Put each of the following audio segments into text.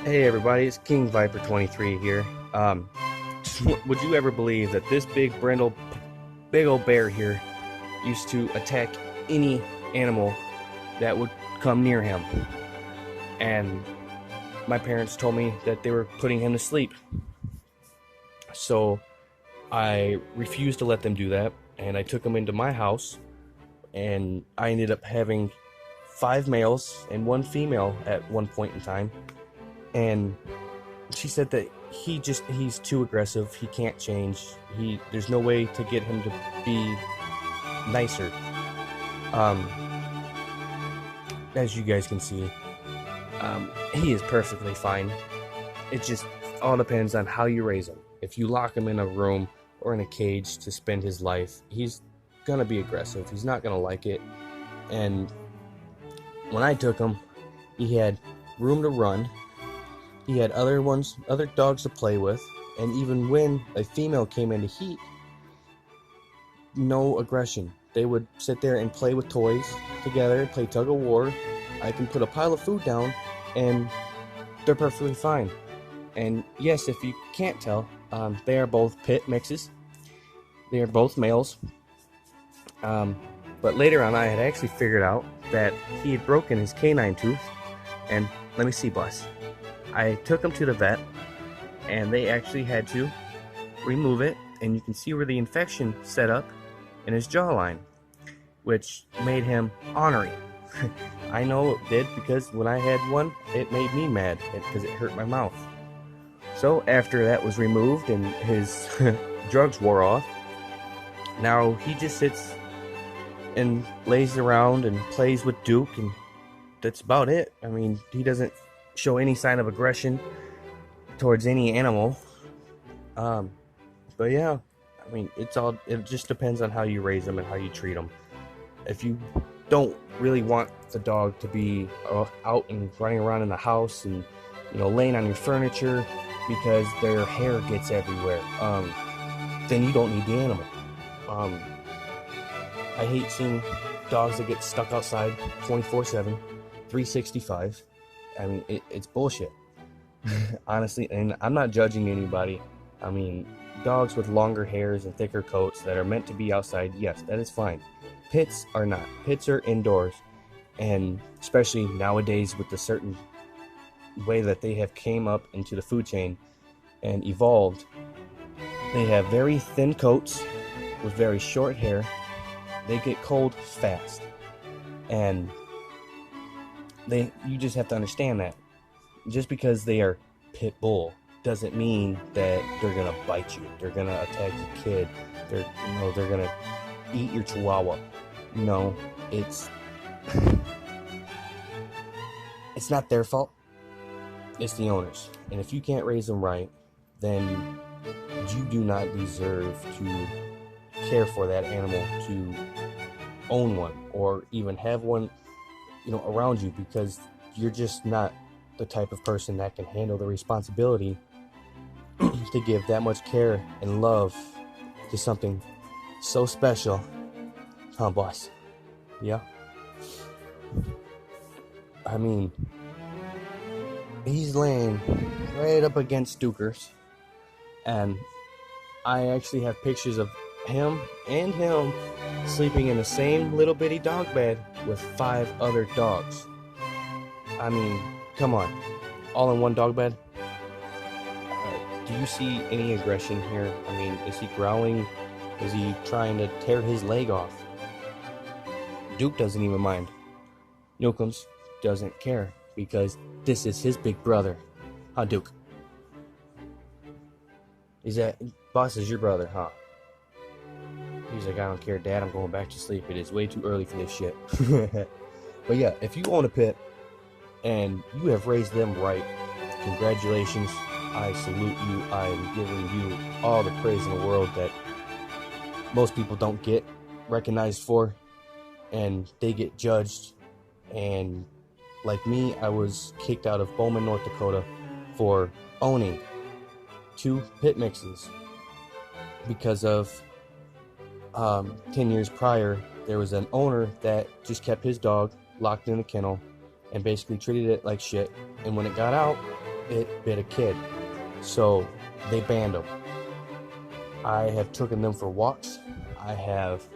Hey everybody, it's King Viper 23 here. Um, would you ever believe that this big old bear here used to attack any animal that would come near him? And my parents told me that they were putting him to sleep. So I refused to let them do that, and I took him into my house, and I ended up having five males and one female at one point in time. And she said that he's too aggressive. He can't change. There's no way to get him to be nicer. Um, as you guys can see, he is perfectly fine. It just all depends on how you raise him. If you lock him in a room or in a cage to spend his life, he's gonna be aggressive. He's not gonna like it. And when I took him, he had room to run. He had other dogs to play with, and even when a female came into heat, no aggression. They would sit there and play with toys together, play tug of war. I can put a pile of food down, and they're perfectly fine. And yes, if you can't tell, they are both pit mixes. They are both males. But later on, I had actually figured out that he had broken his canine tooth. And let me see, boss. I took him to the vet, and they actually had to remove it, and you can see where the infection set up in his jawline, which made him ornery. I know it did, because when I had one, it made me mad because it hurt my mouth. So after that was removed and his drugs wore off, now he just sits and lays around and plays with Duke, and that's about it. I mean, he doesn't show any sign of aggression towards any animal. But yeah, I mean, it just depends on how you raise them and how you treat them. If you don't really want the dog to be out and running around in the house and, laying on your furniture because their hair gets everywhere, then you don't need the animal. I hate seeing dogs that get stuck outside 24/7, 365. I mean, it's bullshit. Honestly, and I'm not judging anybody. I mean, dogs with longer hairs and thicker coats that are meant to be outside, yes, that is fine. Pits are not. Pits are indoors. And especially nowadays with the certain way that they have came up into the food chain and evolved, they have very thin coats with very short hair. They get cold fast. And you just have to understand that just because they are pit bull doesn't mean that they're gonna bite you. They're gonna attack your kid. They're gonna eat your chihuahua. No, it's not their fault. It's the owners. And if you can't raise them right, then you do not deserve to care for that animal, to own one, or even have one around you, because you're just not the type of person that can handle the responsibility to give that much care and love to something so special. Huh, boss? Yeah. I mean, he's laying right up against Stuker's, and I actually have pictures of him and him sleeping in the same little bitty dog bed with 5 other dogs. I mean, come on. All in one dog bed? Do you see any aggression here? I mean, is he growling? Is he trying to tear his leg off? Duke doesn't even mind. Newcombs doesn't care, because this is his big brother. Huh, Duke? Boss is your brother, huh? He's like, I don't care, Dad, I'm going back to sleep. It is way too early for this shit. But yeah, if you own a pit and you have raised them right, congratulations. I salute you. I'm giving you all the praise in the world that most people don't get recognized for, and they get judged. And like me, I was kicked out of Bowman, North Dakota for owning 2 pit mixes because of 10 years prior, there was an owner that just kept his dog locked in a kennel and basically treated it like shit. And when it got out, it bit a kid, so they banned them. I have taken them for walks. I have,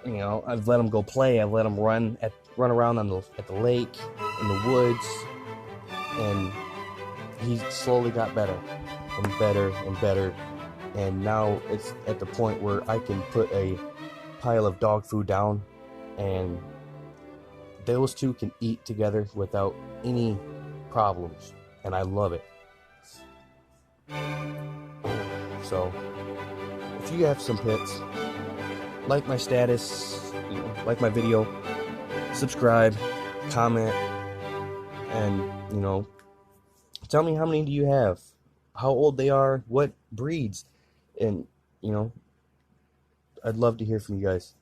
I've let them go play. I've let them run around at the lake, in the woods, and he slowly got better and better and better. And now it's at the point where I can put a pile of dog food down, and those two can eat together without any problems, and I love it. So, if you have some pets, like my status, like my video, subscribe, comment, and tell me how many do you have, how old they are, what breeds, and I'd love to hear from you guys.